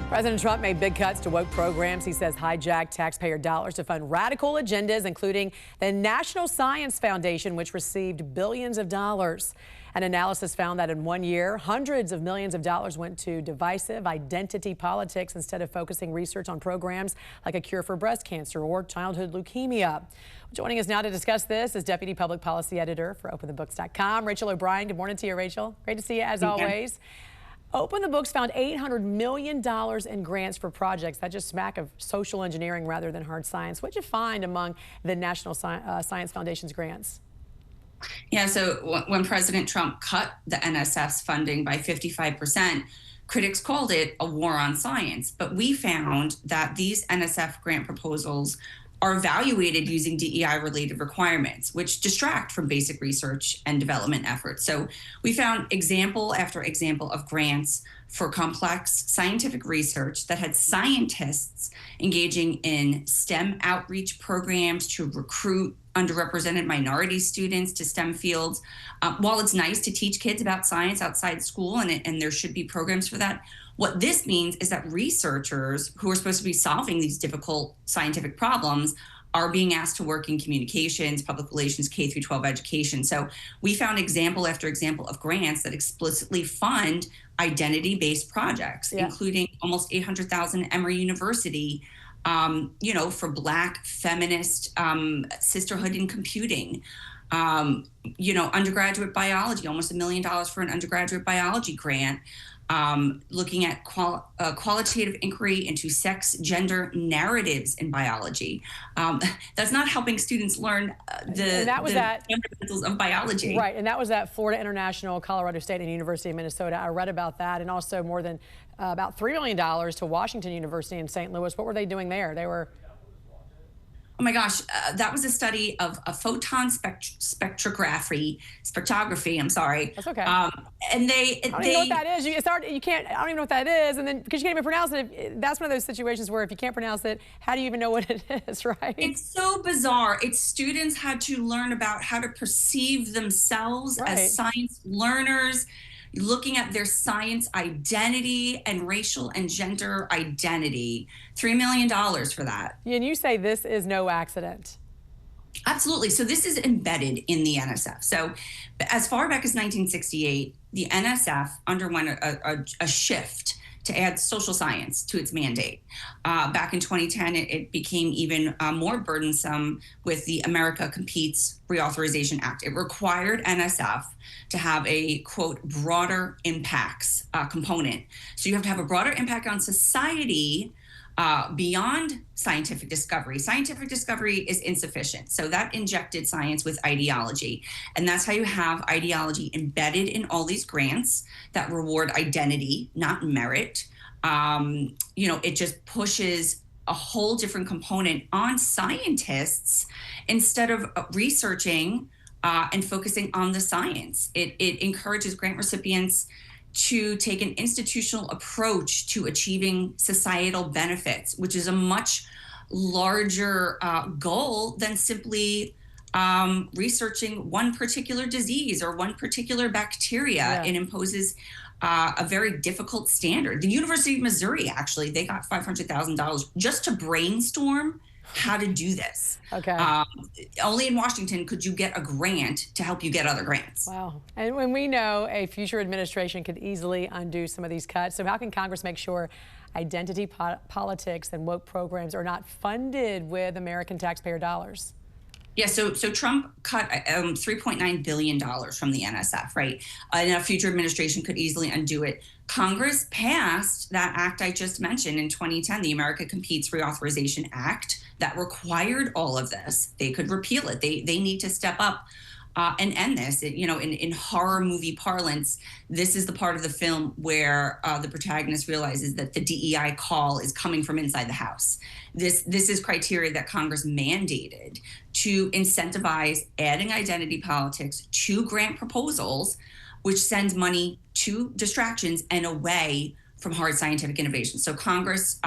President Trump made big cuts to woke programs. He says hijacked taxpayer dollars to fund radical agendas, including the National Science Foundation, which received billions of dollars. An analysis found that in 1 year, hundreds of millions of dollars went to divisive identity politics instead of focusing research on programs like a cure for breast cancer or childhood leukemia. Joining us now to discuss this is Deputy Public Policy Editor for OpenTheBooks.com, Rachel O'Brien. Good morning to you, Rachel. Great to see you as always. Open the Books found $800 million in grants for projects that just smack of social engineering rather than hard science. What did you find among the National Science Foundation's grants? Yeah, so when President Trump cut the NSF's funding by 55%, critics called it a war on science. But we found that these NSF grant proposals are evaluated using DEI-related requirements, which distract from basic research and development efforts. So we found example after example of grants for complex scientific research that had scientists engaging in STEM outreach programs to recruit underrepresented minority students to STEM fields. While it's nice to teach kids about science outside school, and there should be programs for that, what this means is that researchers who are supposed to be solving these difficult scientific problems are being asked to work in communications, public relations, K through 12 education. So we found example after example of grants that explicitly fund identity-based projects, including almost 800,000 Emory University, for Black feminist sisterhood in computing. Undergraduate biology, almost $1 million for an undergraduate biology grant. Looking at qualitative inquiry into sex, gender narratives in biology. That's not helping students learn the fundamentals of biology. Right, and that was at Florida International, Colorado State, and University of Minnesota. I read about that, and also more than about $3 million to Washington University in St. Louis. What were they doing there? They were... Oh my gosh, that was a study of a photon spectrography. I'm sorry. That's okay. And they I don't even know what that is. You can't. I don't even know what that is. And then because you can't even pronounce it, that's one of those situations where if you can't pronounce it, how do you even know what it is, right? It's so bizarre. It's students had to learn about how to perceive themselves as science learners, looking at their science identity and racial and gender identity. $3 million for that. And you say this is no accident. Absolutely. So this is embedded in the NSF. So as far back as 1968, the NSF underwent a shift to add social science to its mandate. Back in 2010, it became even more burdensome with the America Competes Reauthorization Act. It required NSF to have a, quote, broader impacts component. So you have to have a broader impact on society beyond scientific discovery. Scientific discovery is insufficient. So that injected science with ideology. And that's how you have ideology embedded in all these grants that reward identity, not merit. It just pushes a whole different component on scientists instead of researching and focusing on the science. It encourages grant recipients to take an institutional approach to achieving societal benefits, which is a much larger goal than simply researching one particular disease or one particular bacteria. It imposes a very difficult standard. The University of Missouri, actually, they got $500,000 just to brainstorm how to do this. Okay. Only in Washington could you get a grant to help you get other grants. Wow. And when we know a future administration could easily undo some of these cuts, so how can Congress make sure identity politics and woke programs are not funded with American taxpayer dollars? Yeah, so Trump cut $3.9 billion from the NSF, right? And a future administration could easily undo it. Congress passed that act I just mentioned in 2010, the America Competes Reauthorization Act, that required all of this. They could repeal it. They need to step up and end this. In horror movie parlance, this is the part of the film where the protagonist realizes that the DEI call is coming from inside the house. This is criteria that Congress mandated to incentivize adding identity politics to grant proposals, which sends money to distractions and away from hard scientific innovation. So Congress,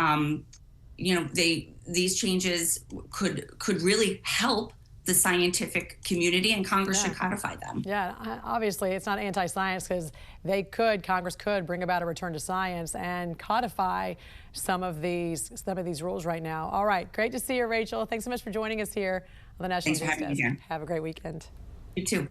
these changes could really help the scientific community, and Congress should Yeah. codify them. Yeah, obviously it's not anti-science because Congress could bring about a return to science and codify some of these rules right now. All right, great to see you, Rachel. Thanks so much for joining us here on the National Thanks for News having me Desk. here. Have a great weekend. You too.